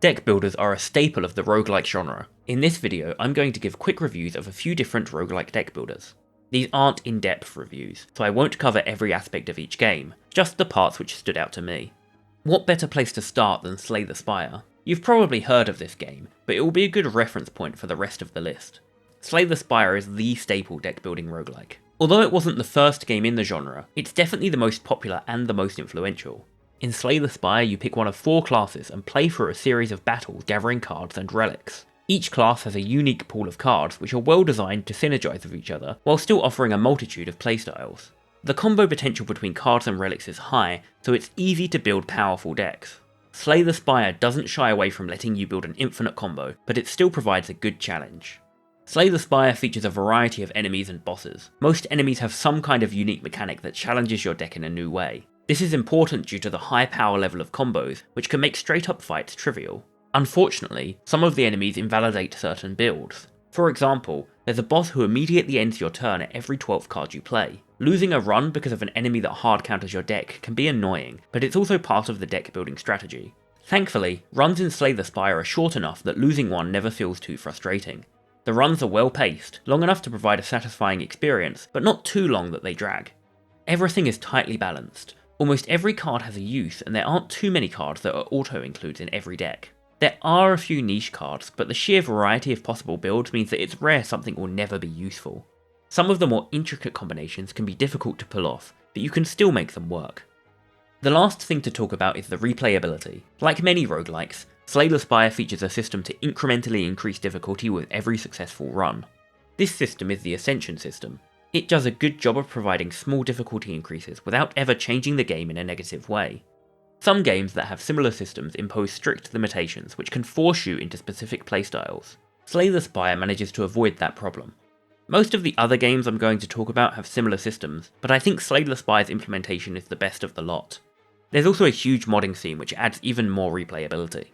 Deck builders are a staple of the roguelike genre. In this video, I'm going to give quick reviews of a few different roguelike deck builders. These aren't in-depth reviews, so I won't cover every aspect of each game, just the parts which stood out to me. What better place to start than Slay the Spire? You've probably heard of this game, but it will be a good reference point for the rest of the list. Slay the Spire is the staple deck building roguelike. Although it wasn't the first game in the genre, it's definitely the most popular and the most influential. In Slay the Spire, you pick one of 4 classes and play through a series of battles gathering cards and relics. Each class has a unique pool of cards which are well designed to synergize with each other, while still offering a multitude of playstyles. The combo potential between cards and relics is high, so it's easy to build powerful decks. Slay the Spire doesn't shy away from letting you build an infinite combo, but it still provides a good challenge. Slay the Spire features a variety of enemies and bosses. Most enemies have some kind of unique mechanic that challenges your deck in a new way. This is important due to the high power level of combos, which can make straight up fights trivial. Unfortunately, some of the enemies invalidate certain builds. For example, there's a boss who immediately ends your turn at every 12th card you play. Losing a run because of an enemy that hard counters your deck can be annoying, but it's also part of the deck building strategy. Thankfully, runs in Slay the Spire are short enough that losing one never feels too frustrating. The runs are well paced, long enough to provide a satisfying experience, but not too long that they drag. Everything is tightly balanced. Almost every card has a use, and there aren't too many cards that are auto-includes in every deck. There are a few niche cards, but the sheer variety of possible builds means that it's rare something will never be useful. Some of the more intricate combinations can be difficult to pull off, but you can still make them work. The last thing to talk about is the replayability. Like many roguelikes, Slay the Spire features a system to incrementally increase difficulty with every successful run. This system is the Ascension system. It does a good job of providing small difficulty increases without ever changing the game in a negative way. Some games that have similar systems impose strict limitations which can force you into specific playstyles. Slay the Spire manages to avoid that problem. Most of the other games I'm going to talk about have similar systems, but I think Slay the Spire's implementation is the best of the lot. There's also a huge modding scene which adds even more replayability.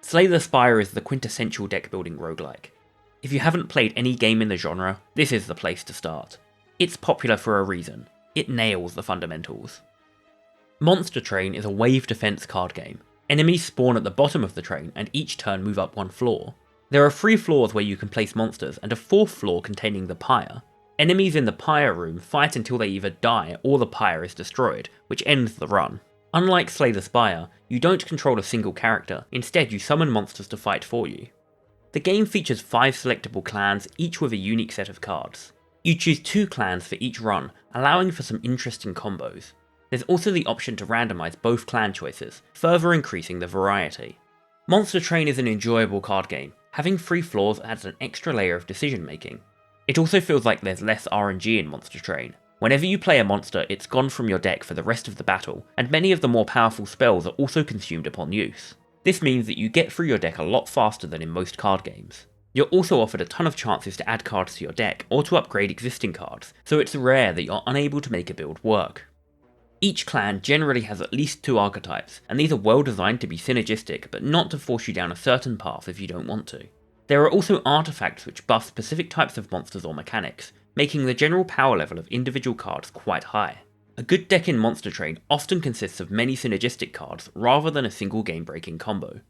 Slay the Spire is the quintessential deck building roguelike. If you haven't played any game in the genre, this is the place to start. It's popular for a reason. It nails the fundamentals. Monster Train is a wave defense card game. Enemies spawn at the bottom of the train and each turn move up one floor. There are 3 floors where you can place monsters and a 4th floor containing the pyre. Enemies in the pyre room fight until they either die or the pyre is destroyed, which ends the run. Unlike Slay the Spire, you don't control a single character, instead you summon monsters to fight for you. The game features 5 selectable clans, each with a unique set of cards. You choose 2 clans for each run, allowing for some interesting combos. There's also the option to randomize both clan choices, further increasing the variety. Monster Train is an enjoyable card game. Having 3 floors adds an extra layer of decision making. It also feels like there's less RNG in Monster Train. Whenever you play a monster, it's gone from your deck for the rest of the battle, and many of the more powerful spells are also consumed upon use. This means that you get through your deck a lot faster than in most card games. You're also offered a ton of chances to add cards to your deck, or to upgrade existing cards, so it's rare that you're unable to make a build work. Each clan generally has at least 2 archetypes, and these are well designed to be synergistic, but not to force you down a certain path if you don't want to. There are also artifacts which buff specific types of monsters or mechanics, making the general power level of individual cards quite high. A good deck in Monster Train often consists of many synergistic cards, rather than a single game-breaking combo.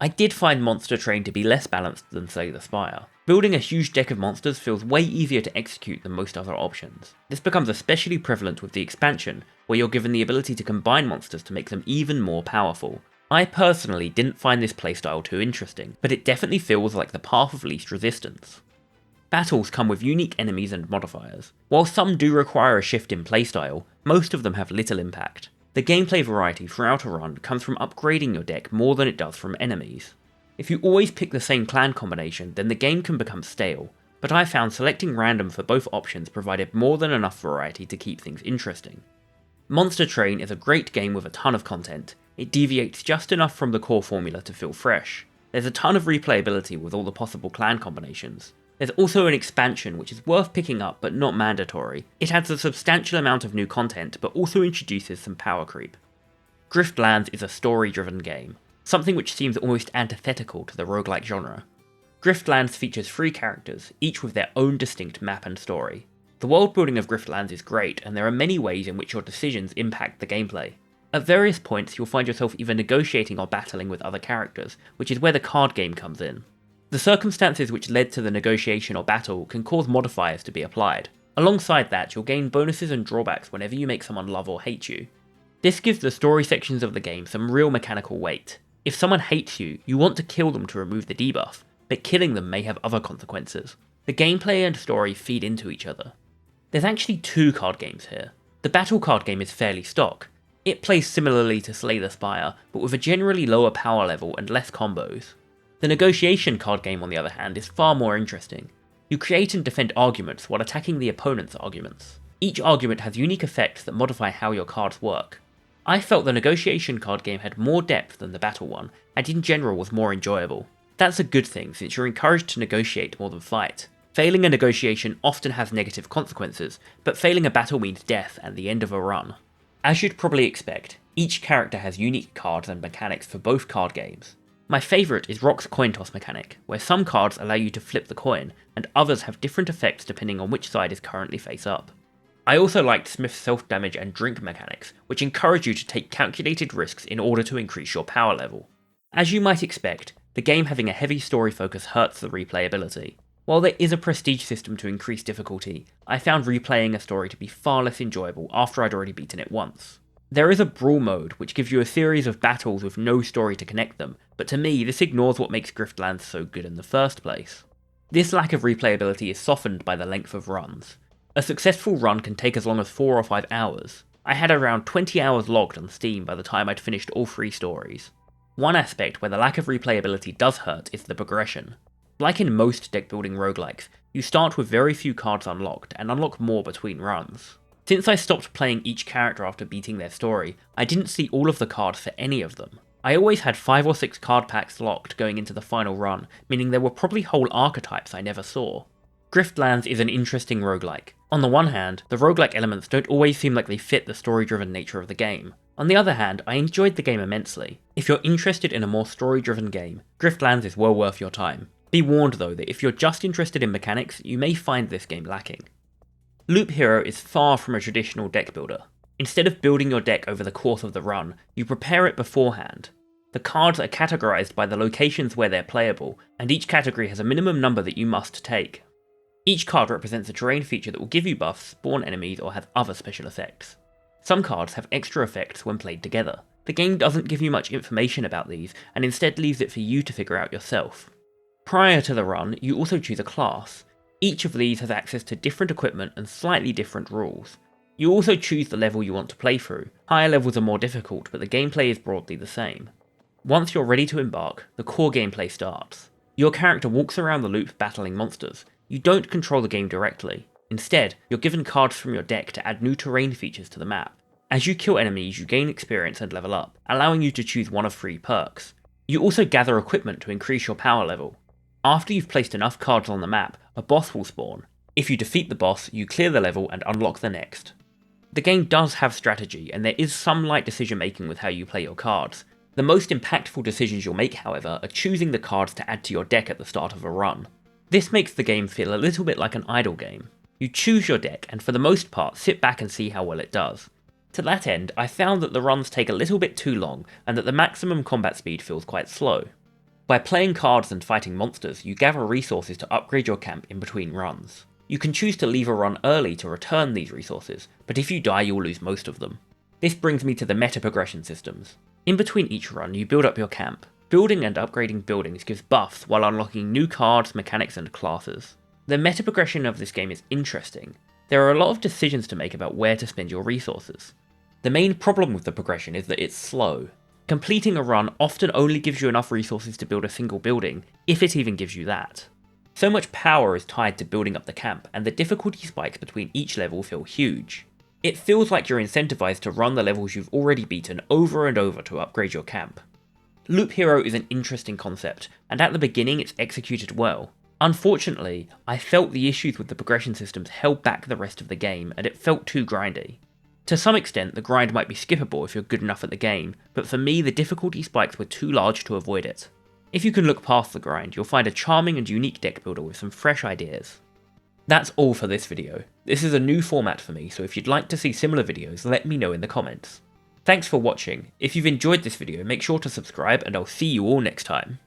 I did find Monster Train to be less balanced than Slay the Spire. Building a huge deck of monsters feels way easier to execute than most other options. This becomes especially prevalent with the expansion, where you're given the ability to combine monsters to make them even more powerful. I personally didn't find this playstyle too interesting, but it definitely feels like the path of least resistance. Battles come with unique enemies and modifiers. While some do require a shift in playstyle, most of them have little impact. The gameplay variety throughout a run comes from upgrading your deck more than it does from enemies. If you always pick the same clan combination, then the game can become stale, but I found selecting random for both options provided more than enough variety to keep things interesting. Monster Train is a great game with a ton of content. It deviates just enough from the core formula to feel fresh. There's a ton of replayability with all the possible clan combinations. There's also an expansion which is worth picking up but not mandatory. It adds a substantial amount of new content but also introduces some power creep. Griftlands is a story-driven game, something which seems almost antithetical to the roguelike genre. Griftlands features 3 characters, each with their own distinct map and story. The world building of Griftlands is great, and there are many ways in which your decisions impact the gameplay. At various points you'll find yourself either negotiating or battling with other characters, which is where the card game comes in. The circumstances which led to the negotiation or battle can cause modifiers to be applied. Alongside that, you'll gain bonuses and drawbacks whenever you make someone love or hate you. This gives the story sections of the game some real mechanical weight. If someone hates you, you want to kill them to remove the debuff, but killing them may have other consequences. The gameplay and story feed into each other. There's actually two card games here. The battle card game is fairly stock. It plays similarly to Slay the Spire, but with a generally lower power level and less combos. The negotiation card game, on the other hand, is far more interesting. You create and defend arguments while attacking the opponent's arguments. Each argument has unique effects that modify how your cards work. I felt the negotiation card game had more depth than the battle one, and in general was more enjoyable. That's a good thing, since you're encouraged to negotiate more than fight. Failing a negotiation often has negative consequences, but failing a battle means death and the end of a run. As you'd probably expect, each character has unique cards and mechanics for both card games. My favourite is Rock's coin toss mechanic, where some cards allow you to flip the coin, and others have different effects depending on which side is currently face up. I also liked Smith's self-damage and drink mechanics, which encourage you to take calculated risks in order to increase your power level. As you might expect, the game having a heavy story focus hurts the replayability. While there is a prestige system to increase difficulty, I found replaying a story to be far less enjoyable after I'd already beaten it once. There is a brawl mode, which gives you a series of battles with no story to connect them, but to me this ignores what makes Griftlands so good in the first place. This lack of replayability is softened by the length of runs. A successful run can take as long as 4 or 5 hours. I had around 20 hours logged on Steam by the time I'd finished all 3 stories. One aspect where the lack of replayability does hurt is the progression. Like in most deck building roguelikes, you start with very few cards unlocked and unlock more between runs. Since I stopped playing each character after beating their story, I didn't see all of the cards for any of them. I always had 5 or 6 card packs locked going into the final run, meaning there were probably whole archetypes I never saw. Griftlands is an interesting roguelike. On the one hand, the roguelike elements don't always seem like they fit the story-driven nature of the game. On the other hand, I enjoyed the game immensely. If you're interested in a more story-driven game, Griftlands is well worth your time. Be warned though that if you're just interested in mechanics, you may find this game lacking. Loop Hero is far from a traditional deck builder. Instead of building your deck over the course of the run, you prepare it beforehand. The cards are categorized by the locations where they're playable, and each category has a minimum number that you must take. Each card represents a terrain feature that will give you buffs, spawn enemies, or have other special effects. Some cards have extra effects when played together. The game doesn't give you much information about these, and instead leaves it for you to figure out yourself. Prior to the run, you also choose a class. Each of these has access to different equipment and slightly different rules. You also choose the level you want to play through. Higher levels are more difficult, but the gameplay is broadly the same. Once you're ready to embark, the core gameplay starts. Your character walks around the loop battling monsters. You don't control the game directly. Instead, you're given cards from your deck to add new terrain features to the map. As you kill enemies, you gain experience and level up, allowing you to choose one of 3 perks. You also gather equipment to increase your power level. After you've placed enough cards on the map, a boss will spawn. If you defeat the boss, you clear the level and unlock the next. The game does have strategy, and there is some light decision making with how you play your cards. The most impactful decisions you'll make, however, are choosing the cards to add to your deck at the start of a run. This makes the game feel a little bit like an idle game. You choose your deck, and for the most part, sit back and see how well it does. To that end, I found that the runs take a little bit too long, and that the maximum combat speed feels quite slow. By playing cards and fighting monsters, you gather resources to upgrade your camp in between runs. You can choose to leave a run early to return these resources, but if you die you'll lose most of them. This brings me to the meta progression systems. In between each run you build up your camp. Building and upgrading buildings gives buffs while unlocking new cards, mechanics and classes. The meta progression of this game is interesting. There are a lot of decisions to make about where to spend your resources. The main problem with the progression is that it's slow. Completing a run often only gives you enough resources to build a single building, if it even gives you that. So much power is tied to building up the camp, and the difficulty spikes between each level feel huge. It feels like you're incentivized to run the levels you've already beaten over and over to upgrade your camp. Loop Hero is an interesting concept, and at the beginning it's executed well. Unfortunately, I felt the issues with the progression systems held back the rest of the game, and it felt too grindy. To some extent, the grind might be skippable if you're good enough at the game, but for me the difficulty spikes were too large to avoid it. If you can look past the grind, you'll find a charming and unique deck builder with some fresh ideas. That's all for this video. This is a new format for me, so if you'd like to see similar videos, let me know in the comments. Thanks for watching. If you've enjoyed this video, make sure to subscribe and I'll see you all next time.